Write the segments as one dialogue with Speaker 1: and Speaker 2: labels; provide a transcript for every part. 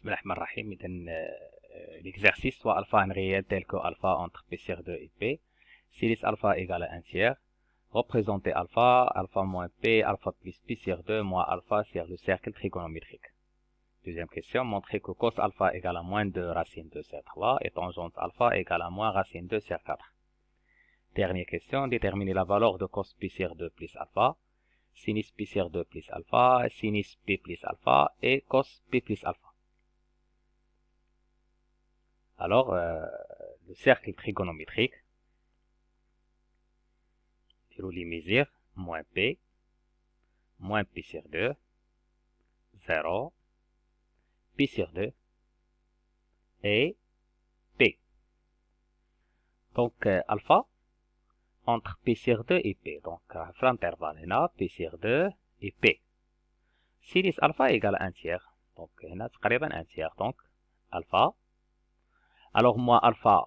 Speaker 1: Bismillahirrahmanirrahim. L'exercice soit alpha un réel tel que alpha entre P sur 2 et P. Sinus alpha égale à 1 tiers. Représentez alpha, alpha moins P, alpha plus P sur 2 moins alpha sur le cercle trigonométrique. Deuxième question, montrez que cos alpha égale à moins 2 racine 2 sur 3 et tangente alpha égale à moins racine 2 sur 4. Dernière question, déterminez la valeur de cos P sur 2 plus alpha, sinus P sur 2 plus alpha, sinus P plus alpha et cos P plus alpha. Alors, le cercle trigonométrique, les mesures, moins P sur 2, 0, P sur 2, et P. Donc, alpha, entre P sur 2 et P. Donc, l'intervalle, on a P sur 2 et P. Sinus alpha égale 1 tiers. Donc, on a un tiers. Donc, alpha. Alors, moi, alpha,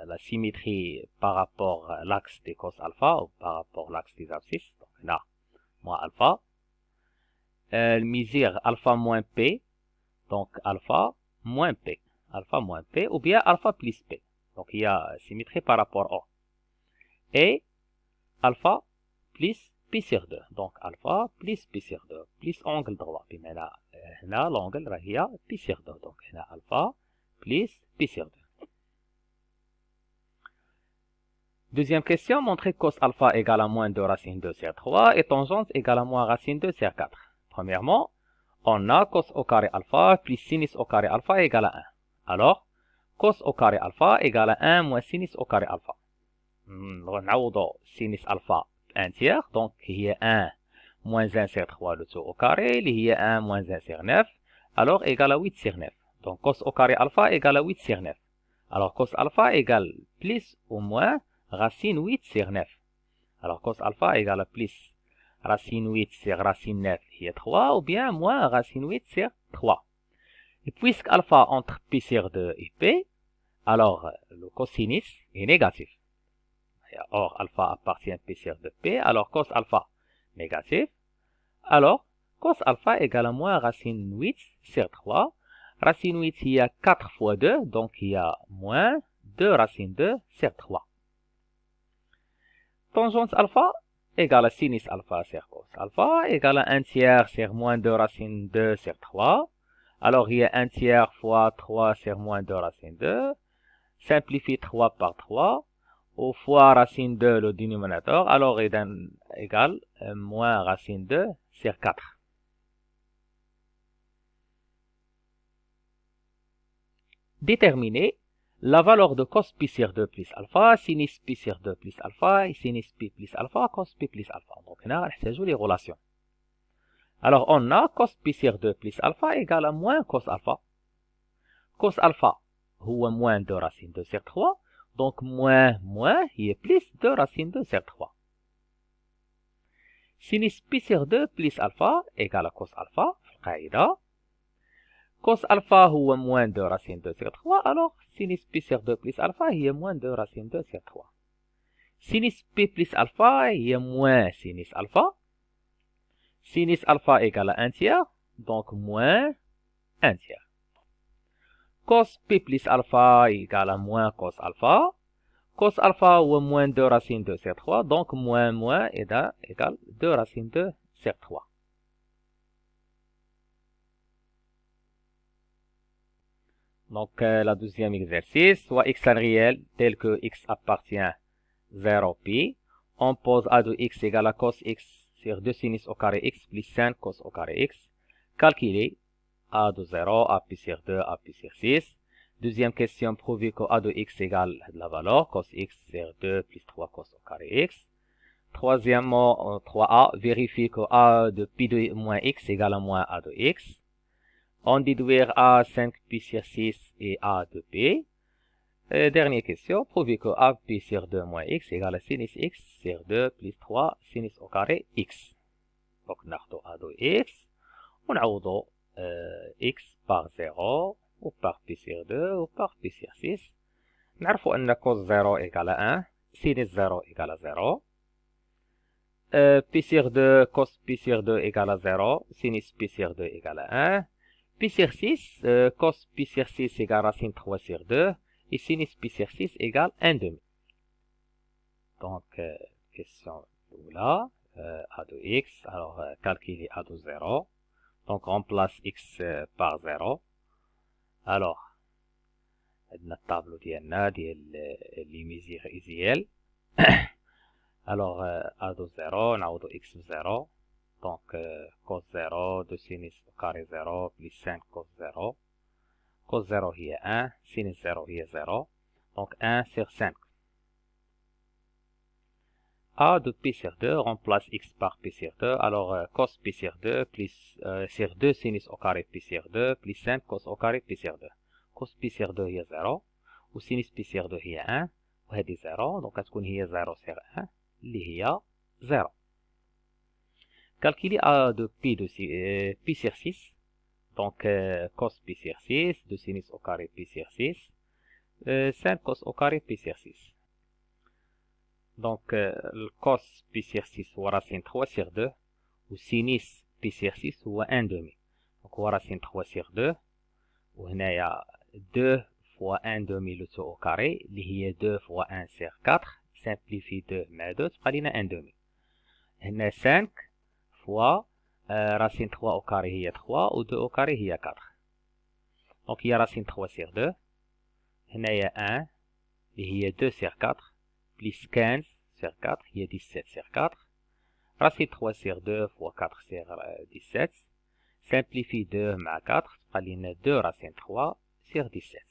Speaker 1: la symétrie par rapport à l'axe des cos alpha, ou par rapport à l'axe des abscisses. Donc, là, moi, alpha. Mesure alpha moins P. Donc, alpha moins P. Alpha moins P, ou bien alpha plus P. Donc, il y a symétrie par rapport au. Et alpha plus P sur 2. Donc, alpha plus P sur 2. Plus angle droit. Puis maintenant, là, l'angle, il y a P sur 2. Donc, là, alpha plus P sur 2. Deuxième question, montrez cos alpha égale à moins 2 racine 2 sur 3 et tangente égale à moins racine 2 sur 4. Premièrement, on a cos au carré alpha plus sinus au carré alpha égale à 1. Alors, cos au carré alpha égale à 1 moins sinus au carré alpha. نعوضو sinus alpha 1 tiers, donc il y a 1 moins 1 sur 3 le tout au carré, il y a 1 moins 1 sur 9, alors égale à 8 sur 9. Donc cos au carré alpha égale à 8 sur 9. Alors cos alpha égale plus ou moins racine 8 sur 9. Alors cos alpha égale à plus racine 8 sur racine 9, il y a 3, ou bien moins racine 8 sur 3. Et puisque alpha entre P sur 2 et P, alors le cosinus est négatif. Or, alpha appartient à P sur 2P, alors cos alpha négatif. Alors, cos alpha égale à moins racine 8 sur 3. Racine 8, il y a 4 fois 2, donc il y a moins 2 racine 2 sur 3. Tangente alpha égale à sinus alpha sur cos alpha égale à 1 tiers sur moins 2 racine 2 sur 3. Alors, il y a 1 tiers fois 3 sur moins 2 racine 2. Simplifie 3 par 3. Au fois racine 2 le dénominateur, alors il égale moins racine 2 sur 4. Déterminer la valeur de cos P sur 2 plus alpha, sinus P sur 2 plus alpha, et sinus P plus alpha, cos P plus alpha. Donc, on a les relations. Alors, on a cos P sur 2 plus alpha égale à moins cos alpha. Cos alpha, هو moins 2 racine 2 sur 3. Donc, moins, il est plus 2 racine 2 sur 3. Sinus P sur 2 plus alpha égale à cos alpha, القاعدة. Cos alpha هو moins 2 racine 2 sur 3, alors sinus P sur 2 plus alpha هي moins 2 racine 2 sur 3. Sinus P plus alpha هي moins sinus alpha. Sinus alpha égale à 1 tiers, donc moins 1 tiers. Cos P plus alpha égale à moins cos alpha. Cos alpha ou moins 2 racine 2 sur 3, donc moins égale 2 racine 2 sur 3. Donc, la deuxième exercice, soit x un réel tel que x appartient à 0pi. On pose a de x égale à cos x sur 2 sinus au carré x plus 5 cos au carré x. Calculer a de 0, a pi sur 2, a pi sur 6. Deuxième question, prouver que a de x égale la valeur cos x sur 2 plus 3 cos au carré x. Troisièmement, 3a, vérifier que a de pi de moins x égale à moins a de x. On déduire a 5 pi sur 6 et a de p. Dernière question, prouver que a pi sur 2 moins x égale à sinus x sur 2 plus 3 sinus au carré x. Donc, ناخدو a de x. ونعوضو x par 0 ou par pi sur 2 ou par pi sur 6. نعرفوا أن cos 0 égale à 1, sinus 0 égale à 0. Pi sur 2, cos pi sur 2 égale à 0, sinus pi sur 2 égale à 1. pi sur 6, cos pi sur 6 égale racine 3 sur 2, et sinus pi sur 6 égale 1 demi. Donc, question là, a de x, alors calculer a de 0. Donc, remplace x par 0. Alors, عندنا الطابلو ديالنا ديال لي ميزيريزيال. alors a de 0 نعوضو x ب 0. donc cos 0 de sinus au carré 0 plus 5 cos 0. cos 0 هي 1, sinus 0 هي 0. donc 1 sur 5. A de pi sur 2 remplace x par pi sur 2. Alors cos pi sur 2 plus sur 2 sinus au carré pi sur 2 plus 5 cos au carré pi sur 2. cos pi sur 2 هي 0 و sinus pi sur 2 هي 1 وهذه 0. donc غتكون هي 0 sur 1 اللي هي 0. calculer A de pi sur 6. donc cos pi sur 6 de sinus au carré pi sur 6 5 cos au carré pi sur 6. donc le cos pi sur 6 هو racine 3 sur 2 و sinus pi sur 6 هو 1 demi. donc هو racine 3 sur 2 وهنايا 2 fois 1 demi le tout au carré اللي هي 2 fois 1 sur 4. simplifie 2 مع 2 تبقى لينا 1 demi. هنا 5 fois racine 3 au carré هي 3 و 2 au carré هي 4. donc هي racine 3 sur 2. هنايا 1 اللي هي 2 sur 4 plus 15 sur 4 هي 17 sur 4. racine 3 sur 2 fois 4 sur 17. simplifie 2 مع 4 تبقى لينا 2 racine 3 sur 17.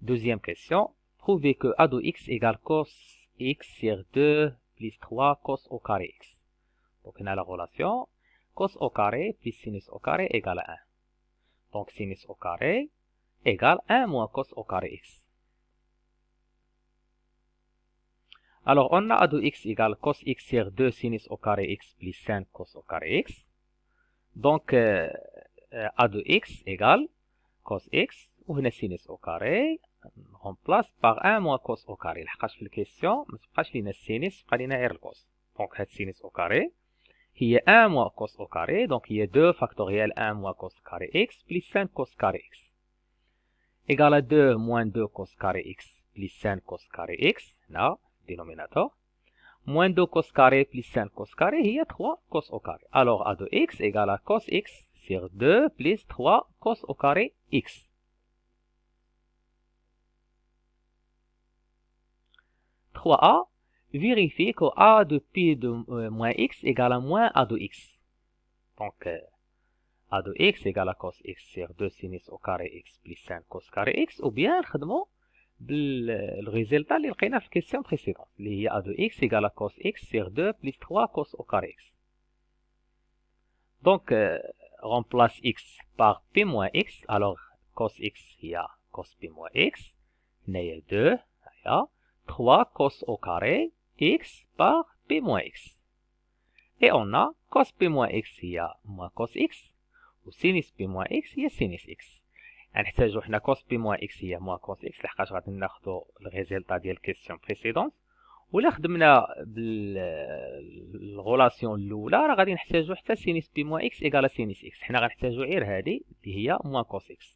Speaker 1: deuxième question. prouvez que a de x égale cos x sur 2 plus 3 cos au carré x. donc on a la relation cos au carré plus sinus au carré égale à 1. donc sinus au carré égale 1 moins cos au carré x. alors on a a de x égale cos x sur 2 sinus au carré x plus 5 cos au carré x. donc a de x égale cos x وهنا sinus au carré remplace par 1 moins cos au carré. لحقاش في الكيسيون ما تبقاش لينا السينيس تبقى لينا غير الكوس. دونك هاد سينيس au carré هي 1 moins cos au carré. donc هي 2 factoriel 1 moins cos carré x plus 5 cos carré x égale à 2 moins 2 cos carré x plus 5 cos carré x. là dénominateur moins 2 cos carré plus 5 cos carré هي 3 cos au carré. alors a de x égale à cos x sur 2 plus 3 cos au carré x. 3a, vérifie que a de pi de moins x égale à moins a de x. donc a de x égale à cos x sur 2 sinus au carré x plus 5 cos carré x. ou bien نخدمو بالريزلتا اللي لقينا في الكيسيون بريسيدونت اللي هي a de x égale à cos x sur 2 plus 3 cos au carré x. donc remplace x par p moins x. alors cos x هي cos p moins x. هنايا 2 هيا 3 cos au carré x par p moins x. et on a cos p moins x هي moins cos x و sinus p moins x هي sinus x. نحتاجو حنا cos p moins x هي moins cos x لحقاش غادي ناخدو الريزلتا ديال الكيسيون بريسيدونت. ولا خدمنا بالغولاسيون الاولى راه غادي نحتاجو حتى sinus p moins x égale à sinus x. حنا غنحتاجو غير هادي اللي هي moins cos x.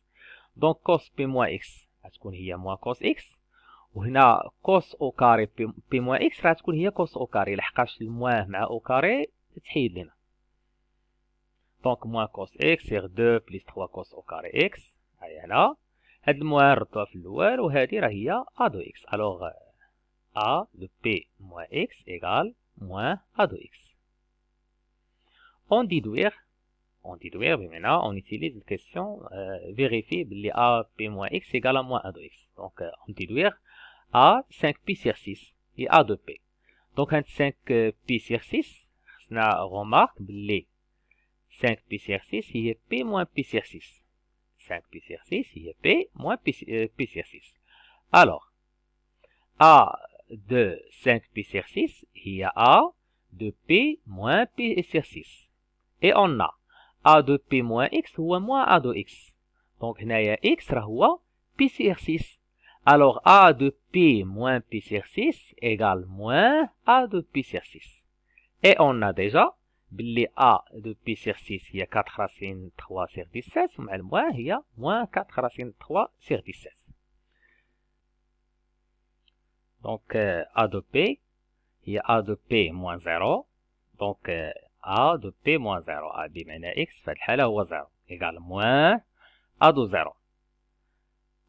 Speaker 1: دونك cos p moins x غتكون هي moins cos x. وهنا cos au carré p moins x راه تكون هي cos au carré لحقاش الموان مع au carré تحيد لنا. دونك moins cos x sur 2 plus 3 cos au carré x. هاي هنا هاد الموان ردوها في الاول وهادي راه هي a de x. alors a de p moins x égale moins a de x. on déduire بمعنى on utilise la question vérifie بلي a p moins x égale à moins a de x. donc on déduire a 5pi sur 6 et a de p. donc 5pi sur 6 خصنا remarque بلي 5pi sur 6 هي p moins p sur 6. 5pi sur 6 هي p moins p sur 6. alors a de 5pi sur 6 هي a de p moins p sur 6. et on a a de p moins x هو moins a de x. donc هنايا x راه هو p sur 6. alors a de p moins p sur 6 égale moins a de p sur 6. et on a déjà باللي A de P sur 6 هي 4 racine 3 sur 17 مع الموان هي moins 4 racine 3 sur 17. Donc A de P هي A de P moins 0. Donc A de P moins 0. A بمعنى X في هذه الحالة هو 0 égal moins A de 0.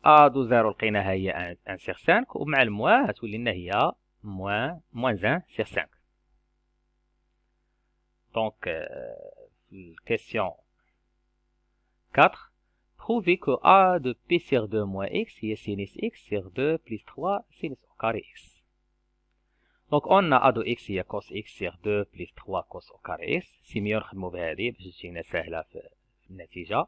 Speaker 1: A de 0 لقيناها هي 1 sur 5 ومع الموان غتولي لنا هي moins 1 sur 5. Donc, question 4. Prouvez que A de P sur 2 moins X est sinus X sur 2 plus 3 sinus au carré X. Donc, on a A de X est cos X sur 2 plus 3 cos au carré X. C'est mieux de نخدمو بهذه باش تجينا سهلة في النتيجة.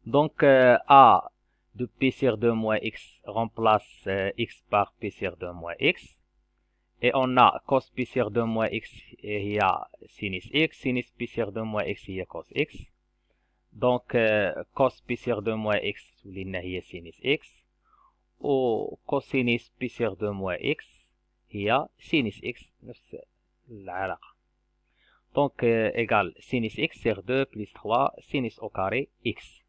Speaker 1: Donc, A de P sur 2 moins X remplace X par P sur 2 moins X. Et on a cos P sur 2 moins X il y a sinus X, sinus P sur 2 moins X il y a cos X. Donc cos P sur 2 moins X ولينا هي sinus X. و cosinus P sur 2 moins X هي sinus X نفس العلاقة. Donc égal sinus X sur 2 plus 3 sinus au carré X.